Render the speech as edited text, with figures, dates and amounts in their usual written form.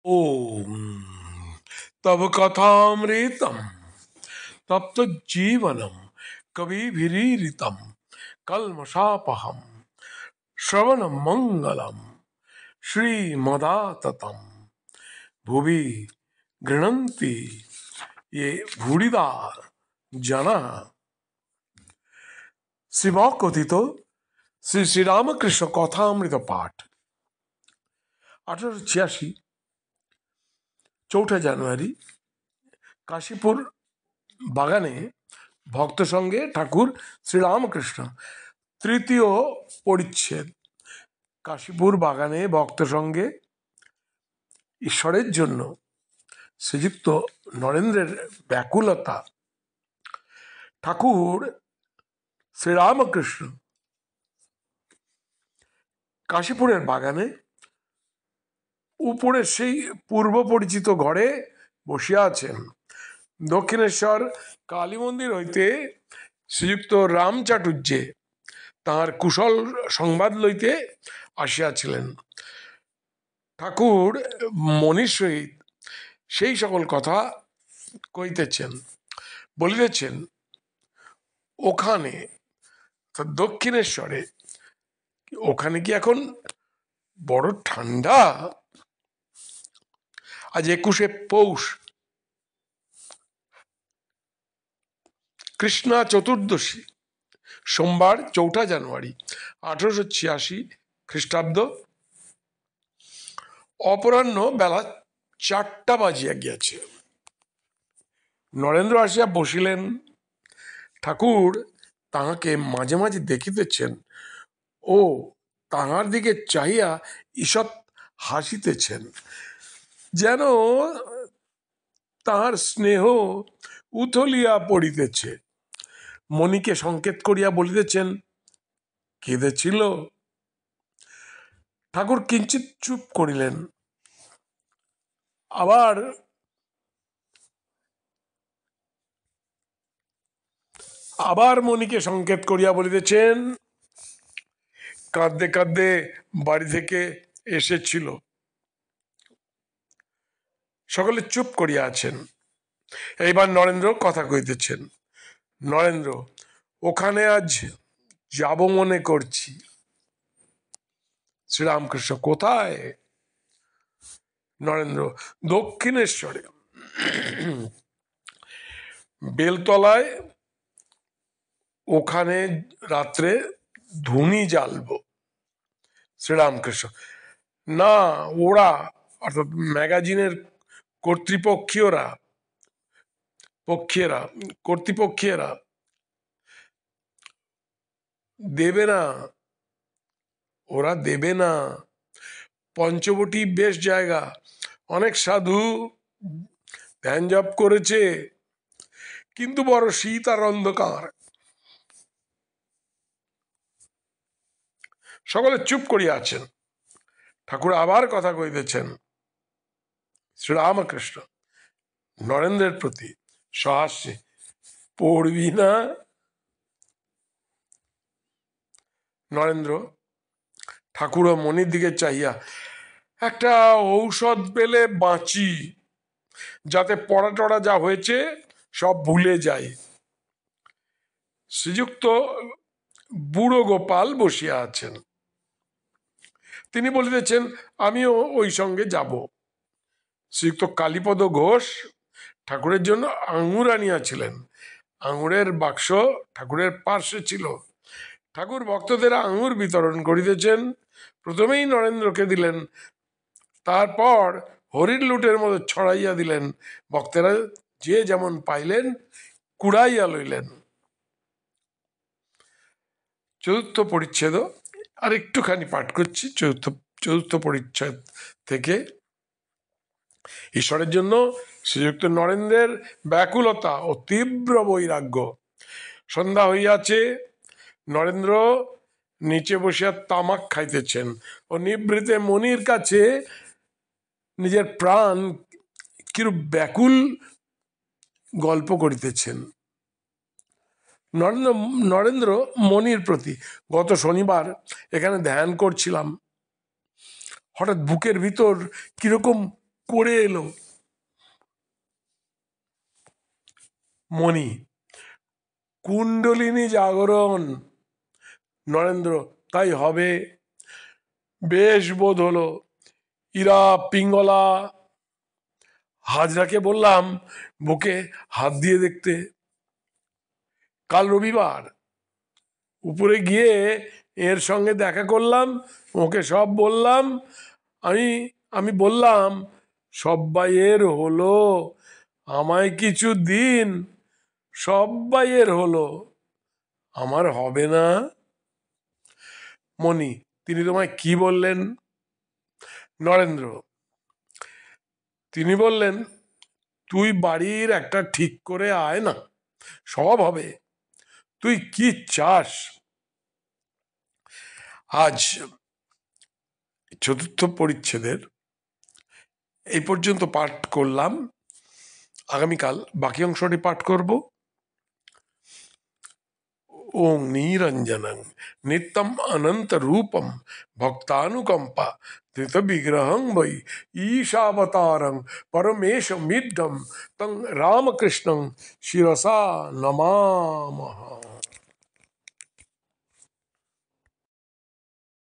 ओम तव कथामृतम तप्त जीवनम कविभिरीरितम कल्मषापहम श्रवण मंगलम श्रीमदाततम भुवि गृह्णन्ति ये भूरिदा जना শিবকথিত শ্রী শ্রীরামকৃষ্ণ কথামৃত পাঠ 1886 4 জানুয়ারি কাশীপুর বাগানে ভক্ত সঙ্গে ঠাকুর শ্রীরামকৃষ্ণ তৃতীয় পরিচ্ছেদ। কাশীপুর বাগানে ভক্ত সঙ্গে ঈশ্বরের জন্য শ্রীযুক্ত নরেন্দ্রের ব্যাকুলতা। ঠাকুর শ্রীরামকৃষ্ণ কাশীপুরের বাগানে উপরে সেই পূর্ব পরিচিত ঘরে বসিয়া আছেন। দক্ষিণেশ্বর কালী মন্দির হইতে শ্রীযুক্ত রামচাটুর্যে তাঁর কুশল সংবাদ লইতে আসিয়াছিলেন। ঠাকুর মনির সহিত সেই সকল কথা কইতেছেন, বলিতেছেন ওখানে দক্ষিণেশ্বরে ওখানে কি এখন বড় ঠান্ডা? আজ 21শে পৌষ, কৃষ্ণা চতুর্দশী, সোমবার 4 জানুয়ারি 1886 খ্রিস্টাব্দ। অপরাহ্ন বেলা 4টা বাজিয়া গিয়াছে। নরেন্দ্র আসিয়া বসিলেন। ঠাকুর তাহাকে মাঝে মাঝে দেখিতেছেন ও তাহার দিকে চাহিয়া ঈষৎ হাসিতেছেন, যেন তাহার স্নেহ উথলিয়া পড়িতেছে। মণিকে সংকেত করিয়া বলিতেছেন, কেঁদেছিল? ঠাকুর কিঞ্চিত চুপ করিলেন। আবার মণিকে সংকেত করিয়া বলিতেছেন, কাঁদতে কাঁদতে বাড়ি থেকে এসেছিল। সকলে চুপ করিয়া আছেন। এইবার নরেন্দ্র কথা কইতেছেন। নরেন্দ্র, ওখানে আজ যাব মনে করছি। শ্রীরামকৃষ্ণ, কোথায়? নরেন্দ্র, দক্ষিণেশ্বরে, বেলতলায়। ওখানে রাত্রে ধুনি জ্বালব। শ্রীরামকৃষ্ণ, না, ওরা অর্থাৎ ম্যাগাজিনের কর্তৃপক্ষীয়রা দেবে না, ওরা দেবে না। পঞ্চবটী বেশ জায়গা, অনেক সাধু ধ্যান জপ করেছে, কিন্তু বড় শীত আর অন্ধকার। সকলে চুপ করিয়া আছেন। ঠাকুর আবার কথা কইতেছেন। শ্রীরামকৃষ্ণ নরেন্দ্রের প্রতি সহাস্যে, পড়বি না? নরেন্দ্র ঠাকুর ও মনির দিকে চাহিয়া, একটা ঔষধ পেলে বাঁচি, যাতে পড়া টড়া যা হয়েছে সব ভুলে যায়। শ্রীযুক্ত বুড়ো গোপাল বসিয়া আছেন। তিনি বলিতেছেন, আমিও ওই সঙ্গে যাব। শ্রীযুক্ত কালীপদ ঘোষ ঠাকুরের জন্য আঙুর আনিয়াছিলেন। আঙুরের বাক্স ঠাকুরের পার্শ্বে ছিল। ঠাকুর ভক্তদের আঙুর বিতরণ করিতেছেন। প্রথমেই নরেন্দ্রকে দিলেন, তারপর হরির লুটের মতো ছড়াইয়া দিলেন। ভক্তেরা যে যেমন পাইলেন কুড়াইয়া লইলেন। চতুর্থ পরিচ্ছেদ আর একটুখানি পাঠ করছি। চতুর্থ পরিচ্ছেদ থেকে। ঈশ্বরের জন্য শ্রীযুক্ত নরেন্দ্রের ব্যাকুলতা ও তীব্র বৈরাগ্য। সন্ধ্যা হইয়াছে। নরেন্দ্র নিচে বসিয়া তামাক খাইতেছেন ও নিভৃতে মনির কাছে নিজের প্রাণ কিরূপ ব্যাকুল গল্প করিতেছেন। নরেন্দ্র মনির প্রতি, গত শনিবার এখানে ধ্যান করছিলাম, হঠাৎ বুকের ভিতর কিরকম করে এলো। মণি, কুণ্ডলিনী জাগরণ। নরেন্দ্র, তাই হবে, বেশ বোধ হলো। ইরা পিঙ্গলা। হাজরাকে বললাম বুকে হাত দিয়ে দেখতে। কাল রবিবার, উপরে গিয়ে এর সঙ্গে দেখা করলাম, ওকে সব বললাম। আমি আমি বললাম, সব্বাইয়ের হলো, আমায় কিছু দিন। সব্বাইয়ের হলো, আমার হবে না। মণি, তিনি তোমায় কি বললেন? নরেন্দ্র, তিনি বললেন, তুই বাড়ির একটা ঠিক করে আয় না, সব হবে। তুই কি চাস? আজ চতুর্থ পরিচ্ছেদের এই পর্যন্ত পাঠ করলাম। আগামীকাল বাকি অংশটি পাঠ করব। ওং নিরঞ্জনং নিত্যম অনন্ত রূপম ভক্তানুকম্পা ধৃত বিগ্রহং বৈ ঈশাবতারং পরমেশমিড্ঢম তং রামকৃষ্ণং শিরসা নমামহ।